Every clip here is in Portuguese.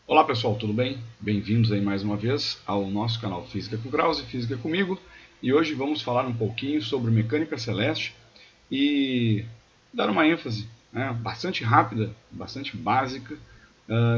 Olá pessoal, tudo bem? Bem-vindos aí mais uma vez ao nosso canal Física com Krause, Física comigo. E hoje vamos falar um pouquinho sobre mecânica celeste e dar uma ênfase bastante rápida, bastante básica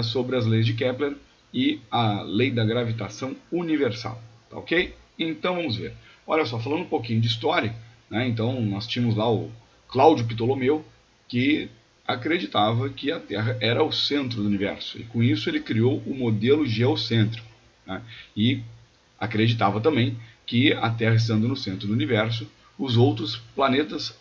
sobre as leis de Kepler e a lei da gravitação universal, tá ok? Então vamos ver. Olha só, falando um pouquinho de história, então nós tínhamos lá o Cláudio Ptolomeu, que acreditava que a Terra era o centro do universo, e com isso ele criou o modelo geocêntrico. E acreditava também que a Terra estando no centro do universo, os outros planetas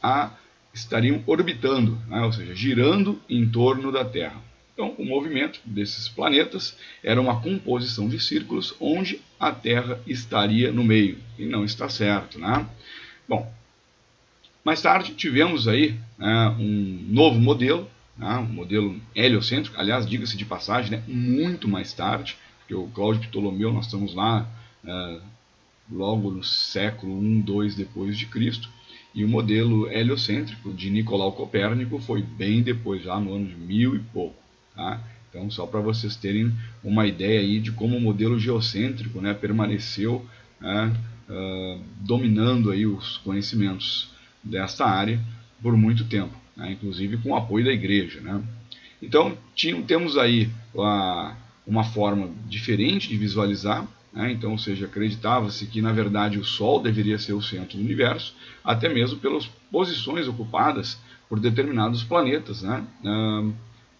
estariam orbitando, ou seja, girando em torno da Terra. Então, o movimento desses planetas era uma composição de círculos onde a Terra estaria no meio, e não está certo, Bom, mais tarde tivemos aí um novo modelo, um modelo heliocêntrico, aliás, diga-se de passagem, muito mais tarde, porque o Cláudio Ptolomeu, nós estamos lá logo no século I, II depois de Cristo, e o modelo heliocêntrico de Nicolau Copérnico foi bem depois, já no ano de 1000 e pouco. Então, só para vocês terem uma ideia aí de como o modelo geocêntrico permaneceu dominando aí os conhecimentos desta área por muito tempo, inclusive com o apoio da igreja. Então, temos aí uma forma diferente de visualizar, então, ou seja, acreditava-se que na verdade o Sol deveria ser o centro do universo, até mesmo pelas posições ocupadas por determinados planetas,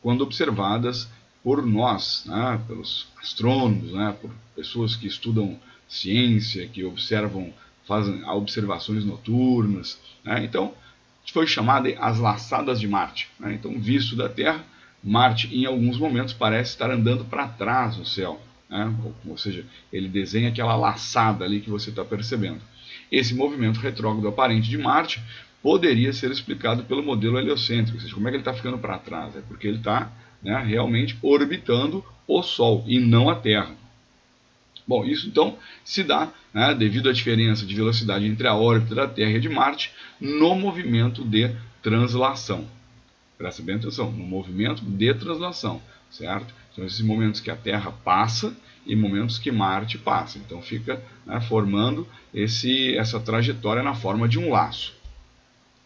quando observadas por nós, pelos astrônomos, por pessoas que estudam ciência, que fazem observações noturnas. Então, foi chamada as laçadas de Marte. Então, visto da Terra, Marte em alguns momentos parece estar andando para trás no céu. Ou seja, ele desenha aquela laçada ali que você está percebendo. Esse movimento retrógrado aparente de Marte poderia ser explicado pelo modelo heliocêntrico. Ou seja, como é que ele está ficando para trás? É porque ele está realmente orbitando o Sol e não a Terra. Bom, isso então se dá devido à diferença de velocidade entre a órbita da Terra e de Marte no movimento de translação. Presta bem atenção, no movimento de translação, certo? São esses momentos que a Terra passa e momentos que Marte passa. Então fica formando essa trajetória na forma de um laço.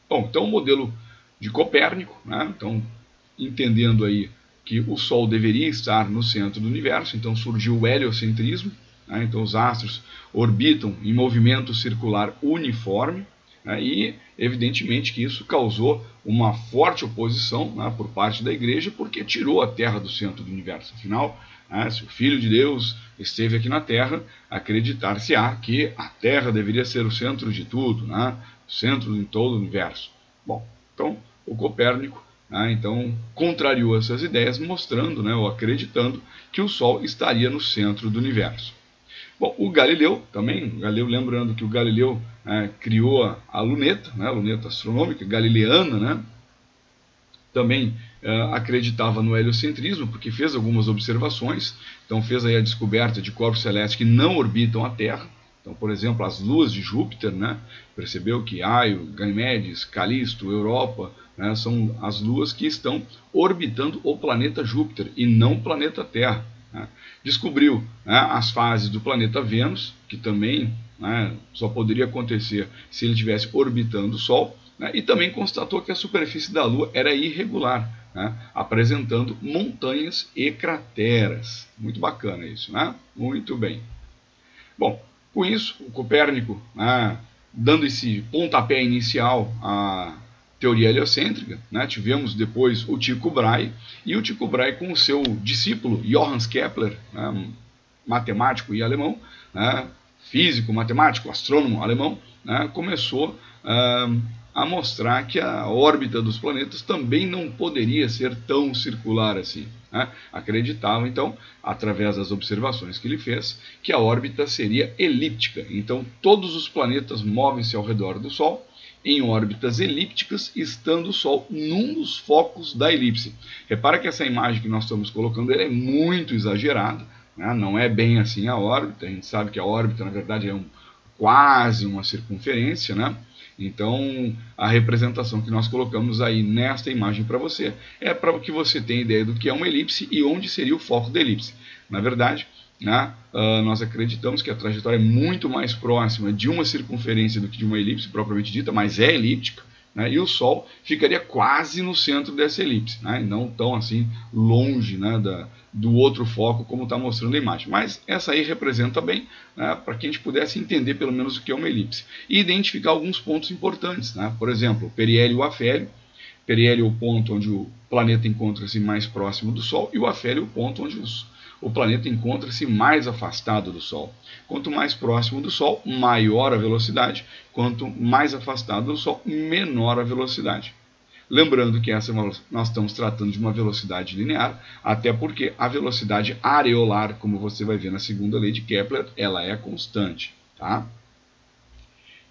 Bom, então o modelo de Copérnico, então entendendo aí que o Sol deveria estar no centro do universo, então surgiu o heliocentrismo, então os astros orbitam em movimento circular uniforme, e evidentemente que isso causou uma forte oposição por parte da igreja, porque tirou a Terra do centro do universo. Afinal, se o Filho de Deus esteve aqui na Terra, acreditar-se-á que a Terra deveria ser o centro de tudo, o centro de todo o universo. Bom, então o Copérnico então contrariou essas ideias, mostrando, ou acreditando que o Sol estaria no centro do universo. Bom, o Galileu também, lembrando que o Galileu criou a luneta, a luneta astronômica galileana, também acreditava no heliocentrismo, porque fez algumas observações, então fez aí a descoberta de corpos celestes que não orbitam a Terra. Então, por exemplo, as luas de Júpiter, percebeu que Io, Ganimedes, Calisto, Europa, são as luas que estão orbitando o planeta Júpiter e não o planeta Terra. Descobriu as fases do planeta Vênus, que também só poderia acontecer se ele estivesse orbitando o Sol, e também constatou que a superfície da Lua era irregular, apresentando montanhas e crateras. Muito bacana isso, Muito bem. Bom, com isso, o Copérnico, dando esse pontapé inicial à teoria heliocêntrica, tivemos depois o Tycho Brahe, e o Tycho Brahe com o seu discípulo Johannes Kepler, matemático e alemão, físico, matemático, astrônomo alemão, começou a mostrar que a órbita dos planetas também não poderia ser tão circular assim. Acreditava, então, através das observações que ele fez, que a órbita seria elíptica. Então, todos os planetas movem-se ao redor do Sol em órbitas elípticas, estando o Sol num dos focos da elipse. Repara que essa imagem que nós estamos colocando é muito exagerada, não é bem assim a órbita. A gente sabe que a órbita, na verdade, é quase uma circunferência, Então, a representação que nós colocamos aí nesta imagem para você é para que você tenha ideia do que é uma elipse e onde seria o foco da elipse. Na verdade, né, nós acreditamos que a trajetória é muito mais próxima de uma circunferência do que de uma elipse propriamente dita, mas é elíptica, né, e o Sol ficaria quase no centro dessa elipse, né, e não tão assim longe, né, do outro foco como está mostrando a imagem. Mas essa aí representa bem, né, para que a gente pudesse entender pelo menos o que é uma elipse e identificar alguns pontos importantes, né, por exemplo, o periélio e o afélio. Periélio é o ponto onde o planeta encontra-se mais próximo do Sol e o afélio é o ponto onde o planeta encontra-se mais afastado do Sol. Quanto mais próximo do Sol, maior a velocidade. Quanto mais afastado do Sol, menor a velocidade. Lembrando que nós estamos tratando de uma velocidade linear, até porque a velocidade areolar, como você vai ver na segunda lei de Kepler, ela é constante. Tá?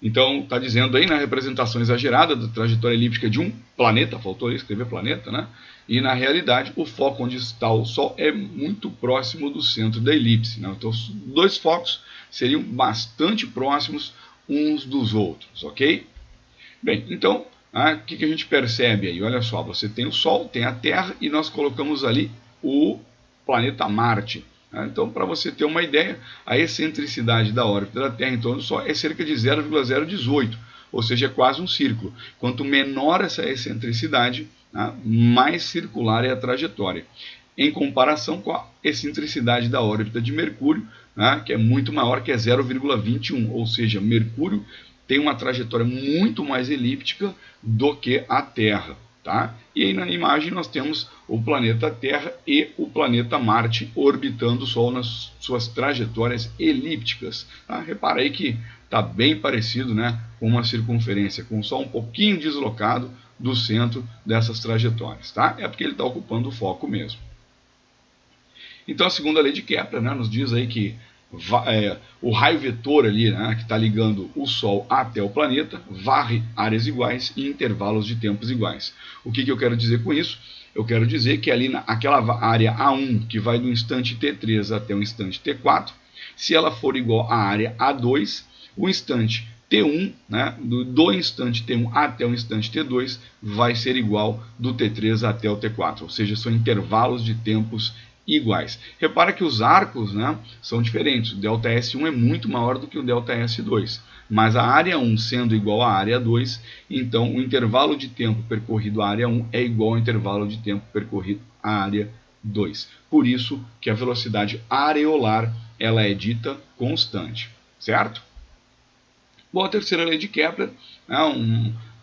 Então, está dizendo aí na representação exagerada da trajetória elíptica de um planeta, faltou aí escrever planeta, né? E na realidade, o foco onde está o Sol é muito próximo do centro da elipse, né? Então, os dois focos seriam bastante próximos uns dos outros, ok? Bem, então, o que a gente percebe aí? Olha só, você tem o Sol, tem a Terra e nós colocamos ali o planeta Marte. Então, para você ter uma ideia, a excentricidade da órbita da Terra em torno do Sol é cerca de 0,018, ou seja, é quase um círculo. Quanto menor essa excentricidade, mais circular é a trajetória, em comparação com a excentricidade da órbita de Mercúrio, que é muito maior, que é 0,21, ou seja, Mercúrio tem uma trajetória muito mais elíptica do que a Terra. Tá? E aí na imagem nós temos o planeta Terra e o planeta Marte orbitando o Sol nas suas trajetórias elípticas. Tá? Repara aí que está bem parecido, né, com uma circunferência, com o Sol um pouquinho deslocado do centro dessas trajetórias. Tá? É porque ele está ocupando o foco mesmo. Então a segunda lei de Kepler, né, nos diz aí que o raio vetor ali, né, que está ligando o Sol até o planeta, varre áreas iguais e intervalos de tempos iguais. O que eu quero dizer com isso? Eu quero dizer que ali naquela área A1, que vai do instante T3 até o instante T4, se ela for igual à área A2, o instante T1, né, do instante T1 até o instante T2, vai ser igual do T3 até o T4, ou seja, são intervalos de tempos iguais. Repara que os arcos, né, são diferentes. O ΔS1 é muito maior do que o ΔS2. Mas a área 1 sendo igual à área 2, então o intervalo de tempo percorrido à área 1 é igual ao intervalo de tempo percorrido à área 2. Por isso que a velocidade areolar ela é dita constante. Certo? Bom, a terceira lei de Kepler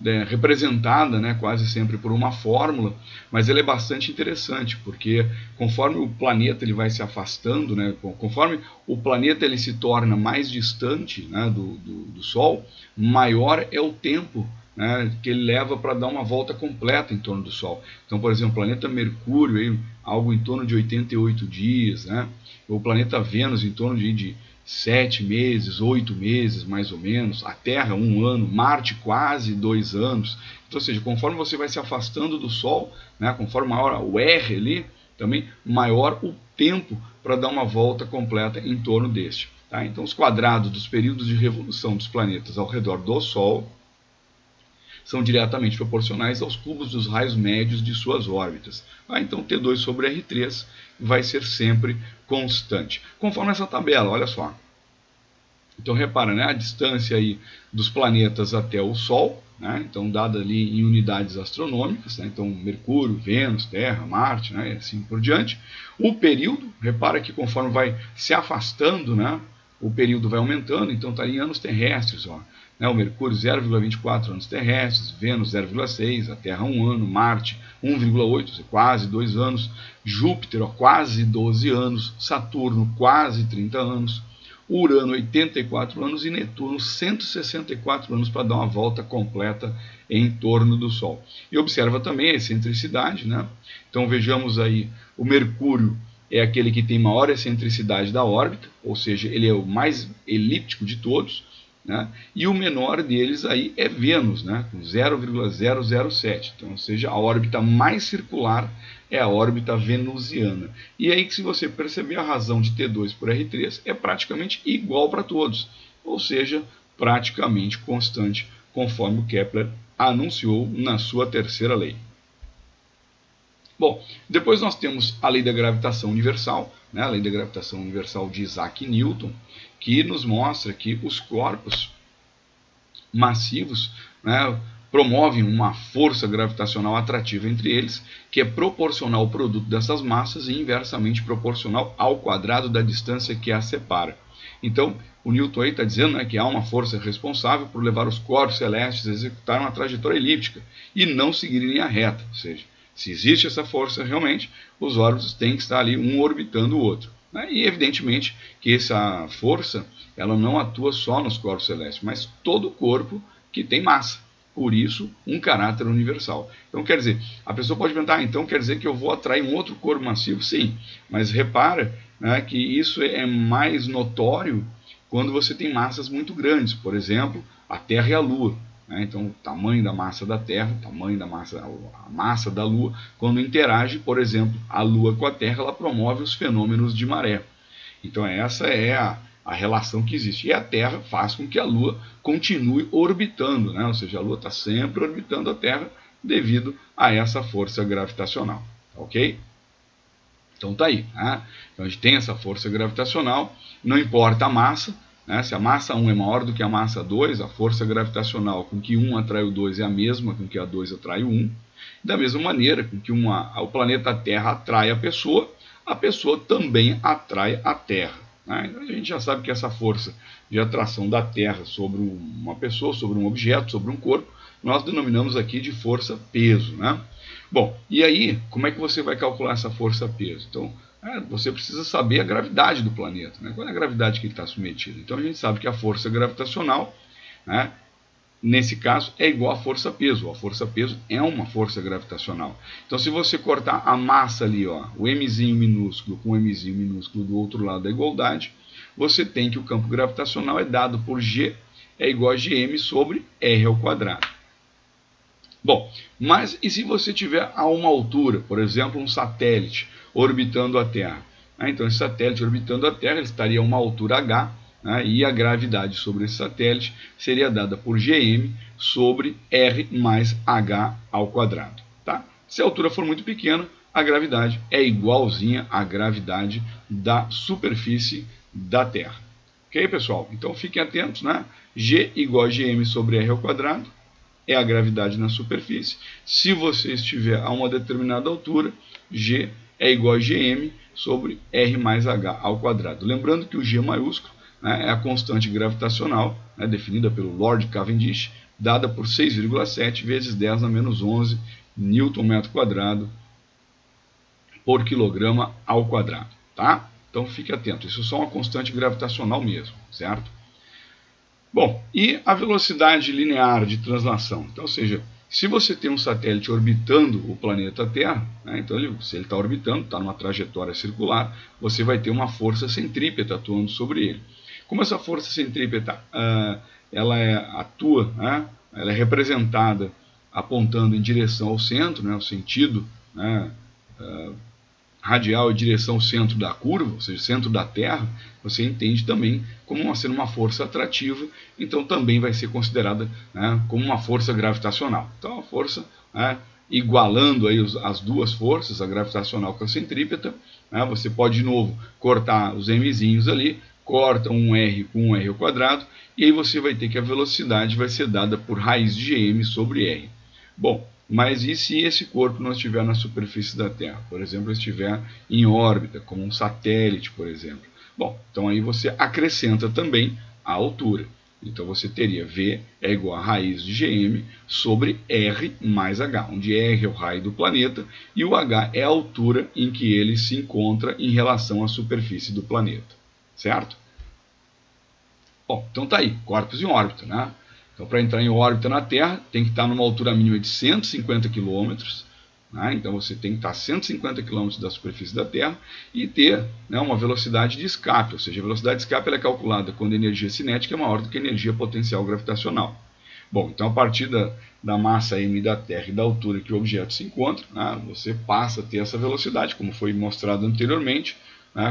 é representada, né, quase sempre por uma fórmula, mas ela é bastante interessante, porque conforme o planeta ele vai se afastando, né, conforme o planeta ele se torna mais distante, né, do Sol, maior é o tempo, né, que ele leva para dar uma volta completa em torno do Sol. Então, por exemplo, o planeta Mercúrio, aí, algo em torno de 88 dias, né, o planeta Vênus em torno de 7 meses, 8 meses mais ou menos, a Terra 1 ano, Marte quase 2 anos. Então, ou seja, conforme você vai se afastando do Sol, né, conforme maior o R ali, também maior o tempo para dar uma volta completa em torno deste. Tá? Então, os quadrados dos períodos de revolução dos planetas ao redor do Sol são diretamente proporcionais aos cubos dos raios médios de suas órbitas. Então, T2 sobre R3 vai ser sempre constante. Conforme essa tabela, olha só. Então, repara, né, a distância aí dos planetas até o Sol, né, então dada ali em unidades astronômicas, né, então Mercúrio, Vênus, Terra, Marte, né, e assim por diante. O período, repara que conforme vai se afastando, né, o período vai aumentando, então está em anos terrestres, ó. O Mercúrio 0,24 anos terrestres, Vênus 0,6, a Terra 1 ano, Marte 1,8, quase 2 anos, Júpiter quase 12 anos, Saturno quase 30 anos, Urano 84 anos e Netuno 164 anos para dar uma volta completa em torno do Sol. E observa também a excentricidade, né? Então vejamos aí, o Mercúrio é aquele que tem maior excentricidade da órbita, ou seja, ele é o mais elíptico de todos, né? E o menor deles aí é Vênus, né? Com 0,007. Então, ou seja, a órbita mais circular é a órbita venusiana. E aí que, se você perceber, a razão de T2 por R3 é praticamente igual para todos, ou seja, praticamente constante conforme o Kepler anunciou na sua terceira lei. Bom, depois nós temos a lei da gravitação universal, né, a lei da gravitação universal de Isaac Newton, que nos mostra que os corpos massivos, né, promovem uma força gravitacional atrativa entre eles, que é proporcional ao produto dessas massas e inversamente proporcional ao quadrado da distância que as separa. Então, o Newton aí está dizendo, né, que há uma força responsável por levar os corpos celestes a executar uma trajetória elíptica e não seguir em linha reta, ou seja, se existe essa força realmente, os órbitos têm que estar ali um orbitando o outro. E evidentemente que essa força ela não atua só nos corpos celestes, mas todo o corpo que tem massa. Por isso, um caráter universal. Então, quer dizer, a pessoa pode perguntar, então quer dizer que eu vou atrair um outro corpo massivo? Sim, mas repara, né, que isso é mais notório quando você tem massas muito grandes, por exemplo, a Terra e a Lua. Então, o tamanho da massa da Terra, o tamanho da massa, a massa da Lua, quando interage, por exemplo, a Lua com a Terra, ela promove os fenômenos de maré. Então, essa é a relação que existe. E a Terra faz com que a Lua continue orbitando, né? Ou seja, a Lua está sempre orbitando a Terra devido a essa força gravitacional. Ok? Então, tá aí. Né? Então, a gente tem essa força gravitacional, não importa a massa. Se a massa 1 é maior do que a massa 2, a força gravitacional com que 1 atrai o 2 é a mesma com que a 2 atrai o 1. Da mesma maneira com que o planeta Terra atrai a pessoa também atrai a Terra. Então a gente já sabe que essa força de atração da Terra sobre uma pessoa, sobre um objeto, sobre um corpo, nós denominamos aqui de força-peso. Bom, e aí, como é que você vai calcular essa força-peso? Então, você precisa saber a gravidade do planeta, qual é a gravidade que ele está submetido. Então a gente sabe que a força gravitacional, nesse caso, é igual à força-peso. A força-peso é uma força gravitacional. Então se você cortar a massa ali, o mzinho minúsculo com o mzinho minúsculo do outro lado da igualdade, você tem que o campo gravitacional é dado por G é igual a Gm sobre R ao quadrado. Bom, mas e se você tiver a uma altura, por exemplo, um satélite orbitando a Terra? Então, esse satélite orbitando a Terra ele estaria a uma altura h, e a gravidade sobre esse satélite seria dada por Gm sobre R mais h ao quadrado. Tá? Se a altura for muito pequena, a gravidade é igualzinha à gravidade da superfície da Terra. Ok, pessoal? Então, fiquem atentos. G igual a Gm sobre R ao quadrado. É a gravidade na superfície. Se você estiver a uma determinada altura, G é igual a Gm sobre R mais H ao quadrado. Lembrando que o G maiúsculo é a constante gravitacional, definida pelo Lord Cavendish, dada por 6,7 vezes 10 na menos 11 Newton metro quadrado por quilograma ao quadrado. Tá? Então fique atento, isso é só uma constante gravitacional mesmo, certo? Bom, e a velocidade linear de translação? Então, ou seja, se você tem um satélite orbitando o planeta Terra, então se ele está orbitando, está numa trajetória circular, você vai ter uma força centrípeta atuando sobre ele. Como essa força centrípeta ela atua, ela é representada apontando em direção ao centro, o sentido radial em direção ao centro da curva, ou seja, centro da Terra, você entende também como sendo uma força atrativa, então também vai ser considerada como uma força gravitacional. Então a força, igualando aí as duas forças, a gravitacional com a centrípeta, você pode de novo cortar os mzinhos ali, corta um r com um r ao quadrado, e aí você vai ter que a velocidade vai ser dada por raiz de Gm sobre r. Bom, mas e se esse corpo não estiver na superfície da Terra? Por exemplo, estiver em órbita, como um satélite, por exemplo. Bom, então aí você acrescenta também a altura. Então você teria V é igual a raiz de Gm sobre R mais H, onde R é o raio do planeta e o H é a altura em que ele se encontra em relação à superfície do planeta. Certo? Bom, então tá aí, corpos em órbita, Então, para entrar em órbita na Terra, tem que estar numa altura mínima de 150 km. Então, você tem que estar a 150 km da superfície da Terra e ter uma velocidade de escape. Ou seja, a velocidade de escape ela é calculada quando a energia cinética é maior do que a energia potencial gravitacional. Bom, então, a partir da massa m da Terra e da altura que o objeto se encontra, você passa a ter essa velocidade, como foi mostrado anteriormente,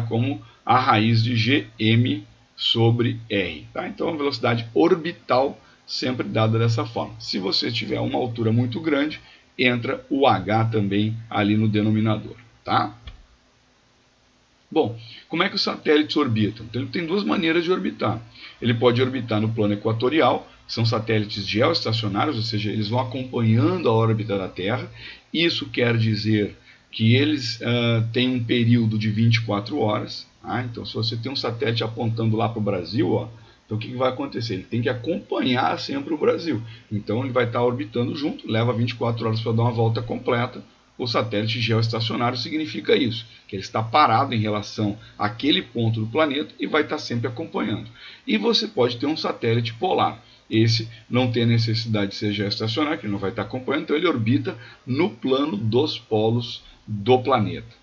como a raiz de Gm sobre R. Então, a velocidade orbital sempre dada dessa forma. Se você tiver uma altura muito grande, entra o H também ali no denominador, tá? Bom, como é que os satélites orbitam? Então, ele tem duas maneiras de orbitar. Ele pode orbitar no plano equatorial, são satélites geoestacionários, ou seja, eles vão acompanhando a órbita da Terra. Isso quer dizer que eles têm um período de 24 horas. Então, se você tem um satélite apontando lá para o Brasil, então o que vai acontecer? Ele tem que acompanhar sempre o Brasil. Então, ele vai estar orbitando junto, leva 24 horas para dar uma volta completa. O satélite geoestacionário significa isso, que ele está parado em relação àquele ponto do planeta e vai estar sempre acompanhando. E você pode ter um satélite polar. Esse não tem necessidade de ser geoestacionário, que ele não vai estar acompanhando, então ele orbita no plano dos polos do planeta.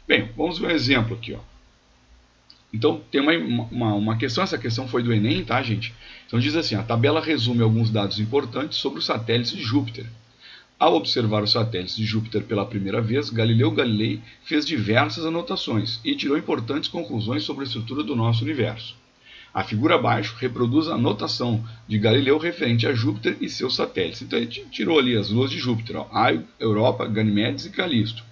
Bem, vamos ver um exemplo aqui. Então, tem uma questão, essa questão foi do Enem, tá, gente? Então diz assim, a tabela resume alguns dados importantes sobre os satélites de Júpiter. Ao observar os satélites de Júpiter pela primeira vez, Galileu Galilei fez diversas anotações e tirou importantes conclusões sobre a estrutura do nosso universo. A figura abaixo reproduz a anotação de Galileu referente a Júpiter e seus satélites. Então, ele tirou ali as luas de Júpiter, Io, Europa, Ganimedes e Calisto.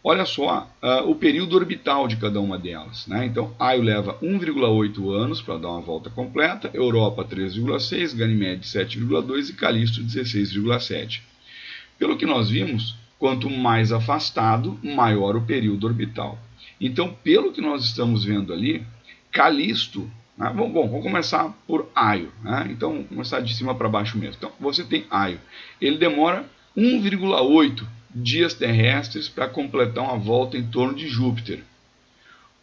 Olha só o período orbital de cada uma delas. Então, Io leva 1,8 anos para dar uma volta completa, Europa 3,6, Ganimedes 7,2 e Calisto 16,7. Pelo que nós vimos, quanto mais afastado, maior o período orbital. Então, pelo que nós estamos vendo ali, Calisto, vamos começar por Io. Então, vamos começar de cima para baixo mesmo. Então, você tem Io. Ele demora 1,8 dias terrestres para completar uma volta em torno de Júpiter.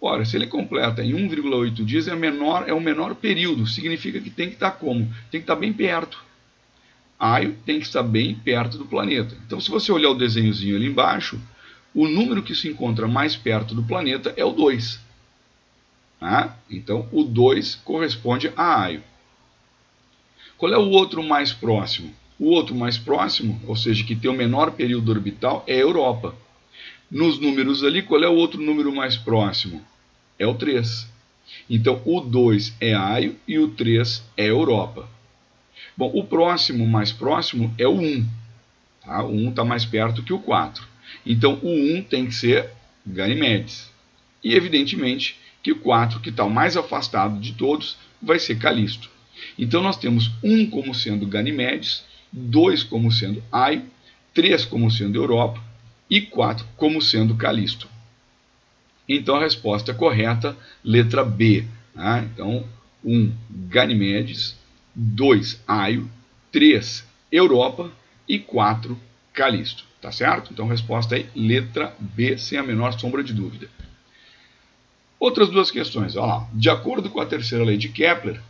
Ora, se ele completa em 1,8 dias, é o menor período. Significa que tem que estar como? Tem que estar bem perto. Io tem que estar bem perto do planeta. Então, se você olhar o desenhozinho ali embaixo, o número que se encontra mais perto do planeta é o 2. Então, o 2 corresponde a Io. Qual é o outro mais próximo? O outro mais próximo, ou seja, que tem o menor período orbital, é a Europa. Nos números ali, qual é o outro número mais próximo? É o 3. Então, o 2 é Io e o 3 é Europa. Bom, o próximo mais próximo é o 1. O 1 está mais perto que o 4. Então, o 1 tem que ser Ganimedes. E, evidentemente, que o 4, que está o mais afastado de todos, vai ser Calisto. Então, nós temos 1 como sendo Ganimedes, 2 como sendo Io, 3 como sendo Europa e 4 como sendo Calisto. Então, a resposta correta, letra B. Então, 1 Ganimedes, 2 Io, 3 Europa e 4 Calisto. Tá certo? Então a resposta é letra B, sem a menor sombra de dúvida. Outras duas questões. Olha lá. De acordo com a terceira lei de Kepler,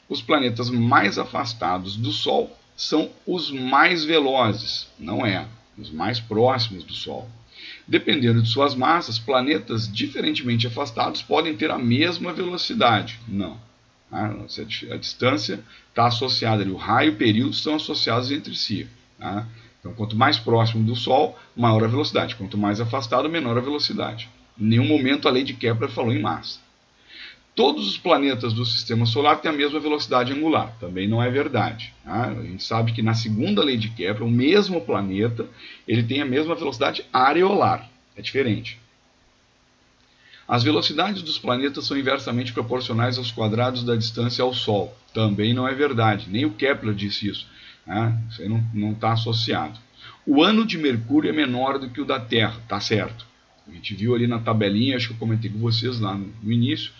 os planetas mais afastados do Sol são os mais velozes. Não é. Os mais próximos do Sol. Dependendo de suas massas, planetas diferentemente afastados podem ter a mesma velocidade. Não. A distância está associada ali, o raio e o período estão associados entre si. Então, quanto mais próximo do Sol, maior a velocidade. Quanto mais afastado, menor a velocidade. Em nenhum momento a lei de Kepler falou em massa. Todos os planetas do Sistema Solar têm a mesma velocidade angular. Também não é verdade. A gente sabe que na segunda lei de Kepler, o mesmo planeta ele tem a mesma velocidade areolar. É diferente. As velocidades dos planetas são inversamente proporcionais aos quadrados da distância ao Sol. Também não é verdade, nem o Kepler disse isso. Isso aí não está associado. O ano de Mercúrio é menor do que o da Terra, tá certo. A gente viu ali na tabelinha, acho que eu comentei com vocês lá no início,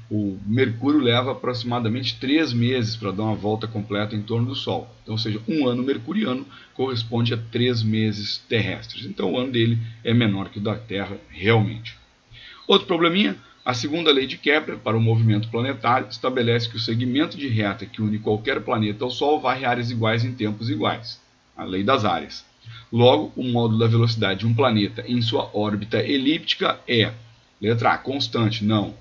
o Mercúrio leva aproximadamente 3 meses para dar uma volta completa em torno do Sol. Então, ou seja, um ano mercuriano corresponde a 3 meses terrestres. Então, o ano dele é menor que o da Terra, realmente. Outro probleminha, a segunda lei de Kepler para o movimento planetário estabelece que o segmento de reta que une qualquer planeta ao Sol varre áreas iguais em tempos iguais. A lei das áreas. Logo, o módulo da velocidade de um planeta em sua órbita elíptica é, letra A, constante, não.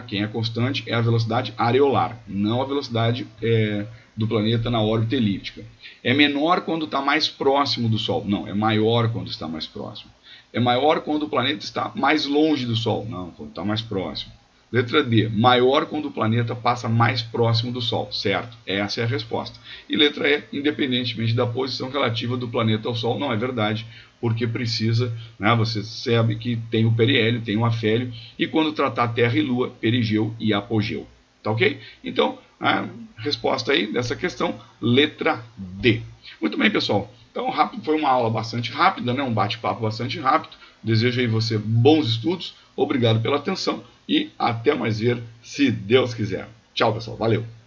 Quem é constante é a velocidade areolar, não a velocidade do planeta na órbita elíptica. É menor quando está mais próximo do Sol, não, é maior quando está mais próximo. É maior quando o planeta está mais longe do Sol, não, quando está mais próximo. Letra D, maior quando o planeta passa mais próximo do Sol, certo? Essa é a resposta. E letra E, independentemente da posição relativa do planeta ao Sol, não é verdade, porque precisa, né, você sabe que tem o periélio, tem o afélio, e quando tratar Terra e Lua, perigeu e apogeu. Tá ok? Então, a resposta aí dessa questão, letra D. Muito bem, pessoal. Então, foi uma aula bastante rápida, né? Um bate-papo bastante rápido. Desejo aí você bons estudos. Obrigado pela atenção e até mais ver, se Deus quiser. Tchau, pessoal. Valeu!